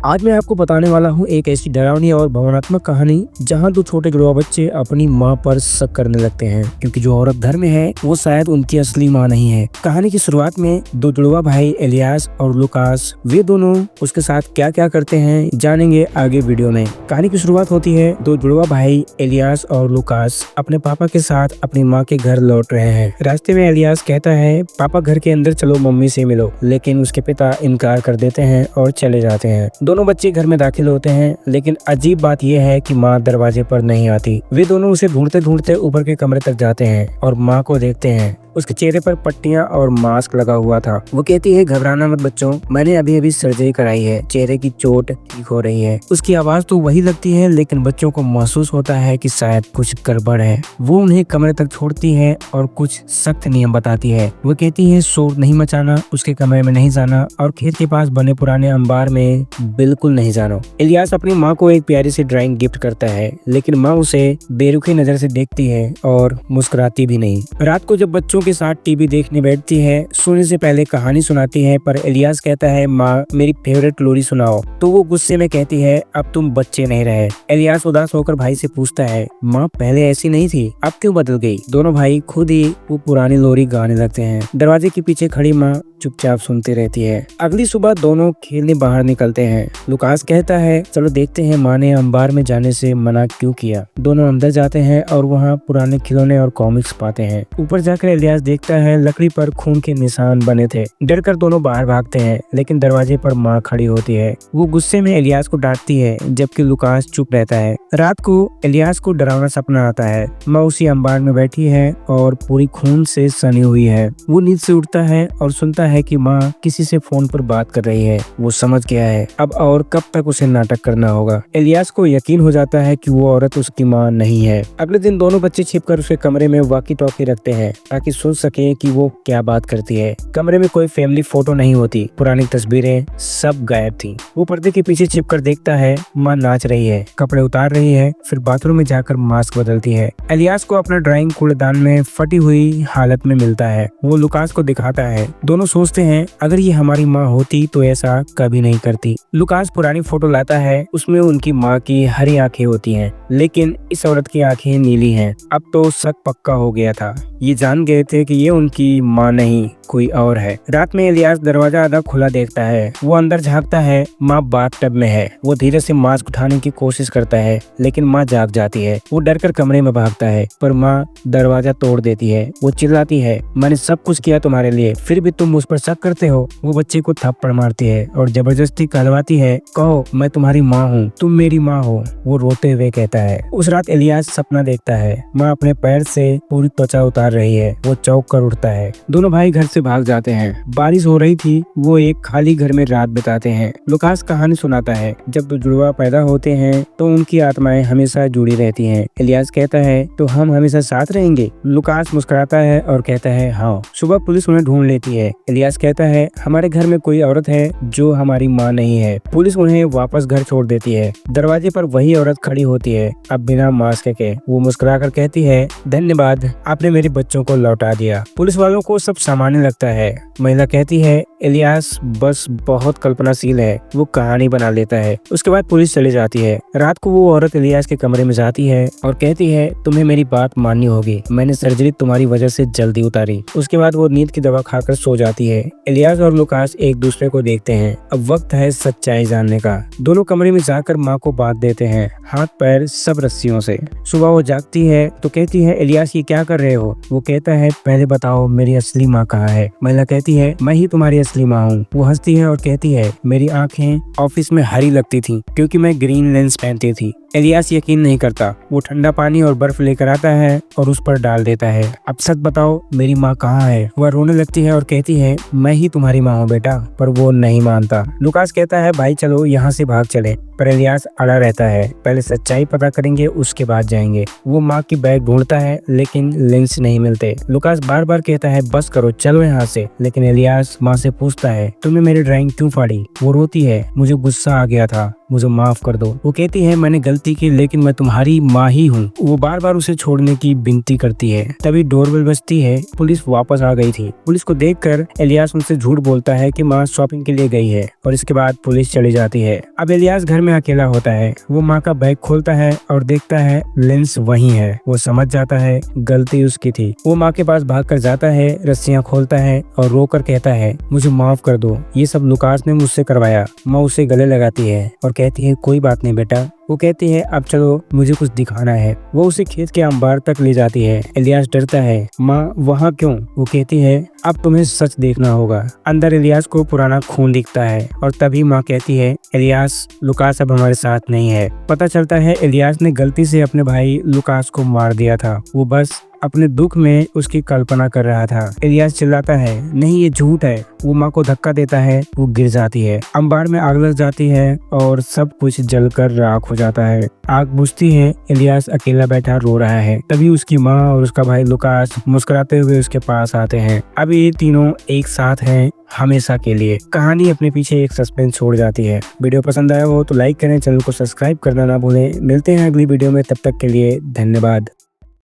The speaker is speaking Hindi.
आज मैं आपको बताने वाला हूँ एक ऐसी डरावनी और भावनात्मक कहानी जहाँ दो छोटे जुड़वा बच्चे अपनी माँ पर शक करने लगते हैं, क्योंकि जो औरत घर में है वो शायद उनकी असली माँ नहीं है। कहानी की शुरुआत में दो जुड़वा भाई एलियास और लुकास, वे दोनों उसके साथ क्या क्या करते हैं जानेंगे आगे वीडियो में। कहानी की शुरुआत होती है दो जुड़वा भाई एलियास और लुकास अपने पापा के साथ अपनी माँ के घर लौट रहे हैं। रास्ते में एलियास कहता है, पापा घर के अंदर चलो, मम्मी से मिलो, लेकिन उसके पिता इनकार कर देते हैं और चले जाते हैं। दोनों बच्चे घर में दाखिल होते हैं, लेकिन अजीब बात यह है कि माँ दरवाजे पर नहीं आती। वे दोनों उसे ढूंढते ढूंढते ऊपर के कमरे तक जाते हैं और माँ को देखते हैं। उसके चेहरे पर पट्टियां और मास्क लगा हुआ था। वो कहती है, घबराना मत बच्चों, मैंने अभी अभी सर्जरी कराई है, चेहरे की चोट ठीक हो रही है। उसकी आवाज तो वही लगती है, लेकिन बच्चों को महसूस होता है कि शायद कुछ गड़बड़ है। वो उन्हें कमरे तक छोड़ती है और कुछ सख्त नियम बताती है। वो कहती है, शोर नहीं मचाना, उसके कमरे में नहीं जाना और खेत के पास बने पुराने अंबार में बिल्कुल नहीं जाना। इलियास अपनी माँ को एक प्यारी सी ड्राइंग गिफ्ट करता है, लेकिन माँ उसे बेरुखी नजर से देखती है और मुस्कुराती भी नहीं। रात को जब बच्चों के साथ टीवी देखने बैठती है, सोने से पहले कहानी सुनाती है, पर इलियास कहता है, माँ मेरी फेवरेट लोरी सुनाओ। तो वो गुस्से में कहती है, अब तुम बच्चे नहीं रहे। इलियास उदास होकर भाई से पूछता है, माँ पहले ऐसी नहीं थी, अब क्यों बदल गई? दोनों भाई खुद ही वो पुरानी लोरी गाने लगते हैं। दरवाजे के पीछे खड़ी माँ चुपचाप सुनती रहती है। अगली सुबह दोनों खेलने बाहर निकलते हैं। लुकास कहता है, चलो देखते हैं माँ ने अंबार में जाने से मना क्यों किया। दोनों अंदर जाते हैं और वहाँ पुराने खिलौने और कॉमिक्स पाते हैं। ऊपर जाकर इलियास देखता है लकड़ी पर खून के निशान बने थे। डरकर दोनों बाहर भागते हैं, लेकिन दरवाजे पर माँ खड़ी होती है। वो गुस्से में इलियास को डांटती है, जबकि लुकास चुप रहता है। रात को इलियास को डरावना सपना आता है। माँ उसी अंबार में बैठी है और पूरी खून से सनी हुई है। वो नींद से उठता है और सुनता है कि माँ किसी से फोन पर बात कर रही है। वो समझ गया है अब और कब तक उसे नाटक करना होगा। इलियास को यकीन हो जाता है कि वो औरत उसकी माँ नहीं है। अगले दिन दोनों बच्चे छिपकर उसके कमरे में वॉकी टॉकी रखते हैं ताकि सुन सके कि वो क्या बात करती है। कमरे में कोई फैमिली फोटो नहीं होती, पुरानी तस्वीरें सब गायब थी। वो पर्दे के पीछे छिपकर देखता है, माँ नाच रही है, कपड़े उतार रही है, फिर बाथरूम में जाकर मास्क बदलती है। इलियास को अपना ड्राइंग कूड़ेदान में फटी हुई हालत में मिलता है। वो लुकास को दिखाता है। दोनों सोचते हैं, अगर ये हमारी माँ होती तो ऐसा कभी नहीं करती। लुकास पुरानी फोटो लाता है, उसमें उनकी माँ की हरी आंखें होती हैं, लेकिन इस औरत की आंखें नीली हैं। अब तो शक पक्का हो गया था। ये जान गए थे कि ये उनकी माँ नहीं कोई और है। रात में इलियास दरवाजा आधा खुला देखता है। वो अंदर झांकता है, माँ बाथटब में है। वो धीरे से मास्क उठाने की कोशिश करता है, लेकिन माँ जाग जाती है। वो डरकर कमरे में भागता है, पर माँ दरवाजा तोड़ देती है। वो चिल्लाती है, मैंने सब कुछ किया तुम्हारे लिए, फिर भी तुम मुझ पर शक करते हो। वो बच्चे को थप्पड़ मारती है और जबरदस्ती कहलवाती है, कहो मैं तुम्हारी माँ हूँ, तुम मेरी माँ हो। वो रोते हुए कहता है। उस रात इलियास सपना देखता है, माँ अपने पैर से पूरी त्वचा उतार रही है। वो चौंक कर उठता है। दोनों भाई घर से भाग जाते हैं। बारिश हो रही थी। वो एक खाली घर में रात बिताते हैं। लुकास कहानी सुनाता है, जब दो जुड़वा पैदा होते हैं तो उनकी आत्माएं हमेशा जुड़ी रहती हैं। इलियास कहता है, तो हम हमेशा साथ रहेंगे? लुकास मुस्कुराता है और कहता है, हाँ। सुबह पुलिस उन्हें ढूंढ लेती है। इलियास कहता है, हमारे घर में कोई औरत है जो हमारी माँ नहीं है। पुलिस उन्हें वापस घर छोड़ देती है। दरवाजे पर वही औरत खड़ी होती है, अब बिना मास्क के। वो मुस्कुराकर कहती है, धन्यवाद, आपने मेरे बच्चों को लौटा दिया। पुलिस वालों को सब सामान्य लगता है। महिला कहती है, इलियास बस बहुत कल्पनाशील है, वो कहानी बना लेता है। उसके बाद पुलिस चली जाती है। रात को वो औरत इलियास के कमरे में जाती है और कहती है, तुम्हें मेरी बात माननी होगी, मैंने सर्जरी तुम्हारी वजह से जल्दी उतारी। उसके बाद वो नींद की दवा खाकर सो जाती है। इलियास और लुकास एक दूसरे को देखते हैं। अब वक्त है सच्चाई जानने का। दोनों कमरे में जाकर माँ को बांध देते हैं, हाथ पैर सब रस्सियों से। सुबह वो जागती है तो कहती है, इलियास ये क्या कर रहे हो? वो कहता है, पहले बताओ मेरी असली माँ कहाँ है? महिला कहती है, मैं ही तुम्हारी असली माँ हूँ। वो हंसती है और कहती है, मेरी आंखें ऑफिस में हरी लगती थी क्योंकि मैं ग्रीन लेंस पहनती थी। इलियास यकीन नहीं करता। वो ठंडा पानी और बर्फ लेकर आता है और उस पर डाल देता है। अब सच बताओ मेरी माँ कहाँ है? वह रोने लगती है और कहती है, मैं ही तुम्हारी माँ हूँ बेटा। पर वो नहीं मानता। लुकास कहता है, भाई चलो यहाँ से भाग चले, पर इलियास अड़ा रहता है, पहले सच्चाई पता करेंगे उसके बाद जाएंगे। वो माँ की बैग ढूंढता है, लेकिन लेंस नहीं मिलते। लुकास बार बार कहता है, बस करो चलो यहाँ से, लेकिन इलियास माँ से पूछता है, तुमने मेरी ड्राइंग क्यों फाड़ी? वो रोती है, मुझे गुस्सा आ गया था, मुझे माफ कर दो। वो कहती है मैंने गलती की लेकिन मैं तुम्हारी माँ ही हूँ। वो बार बार उसे छोड़ने की विनती करती है। तभी डोरबेल बजती है। पुलिस वापस आ गई थी। पुलिस को देखकर इलियास उनसे झूठ बोलता है कि माँ शॉपिंग के लिए गई है और इसके बाद पुलिस चली जाती है। अब इलियास घर में अकेला होता है। वो माँ का बैग खोलता है और देखता है लेंस वही है। वो समझ जाता है गलती उसकी थी। वो माँ के पास भागकर जाता है, रस्सियाँ खोलता है और रोकर कहता है मुझे माफ कर दो, ये सब लुकास ने मुझसे करवाया। माँ उसे गले लगाती है और कहती है कोई बात नहीं बेटा। वो कहती है अब चलो मुझे कुछ दिखाना है। वो उसे खेत के अंबार तक ले जाती है। इलियास डरता है माँ वहाँ क्यों? वो कहती है अब तुम्हें सच देखना होगा। अंदर इलियास को पुराना खून दिखता है और तभी माँ कहती है इलियास लुकास अब हमारे साथ नहीं है। पता चलता है इलियास ने गलती से अपने भाई लुकास को मार दिया था। वो बस अपने दुख में उसकी कल्पना कर रहा था। इलियास चिल्लाता है नहीं ये झूठ है। वो माँ को धक्का देता है। वो गिर जाती है। अंबार में आग लग जाती है और सब कुछ जलकर राख हो जाता है। आग बुझती है। इलियास अकेला बैठा रो रहा है। तभी उसकी माँ और उसका भाई लुकास मुस्कुराते हुए उसके पास आते हैं। अब ये तीनों एक साथ हैं हमेशा के लिए। कहानी अपने पीछे एक सस्पेंस छोड़ जाती है। वीडियो पसंद आया हो तो लाइक करें, चैनल को सब्सक्राइब करना ना भूलें। मिलते हैं अगली वीडियो में, तब तक के लिए धन्यवाद।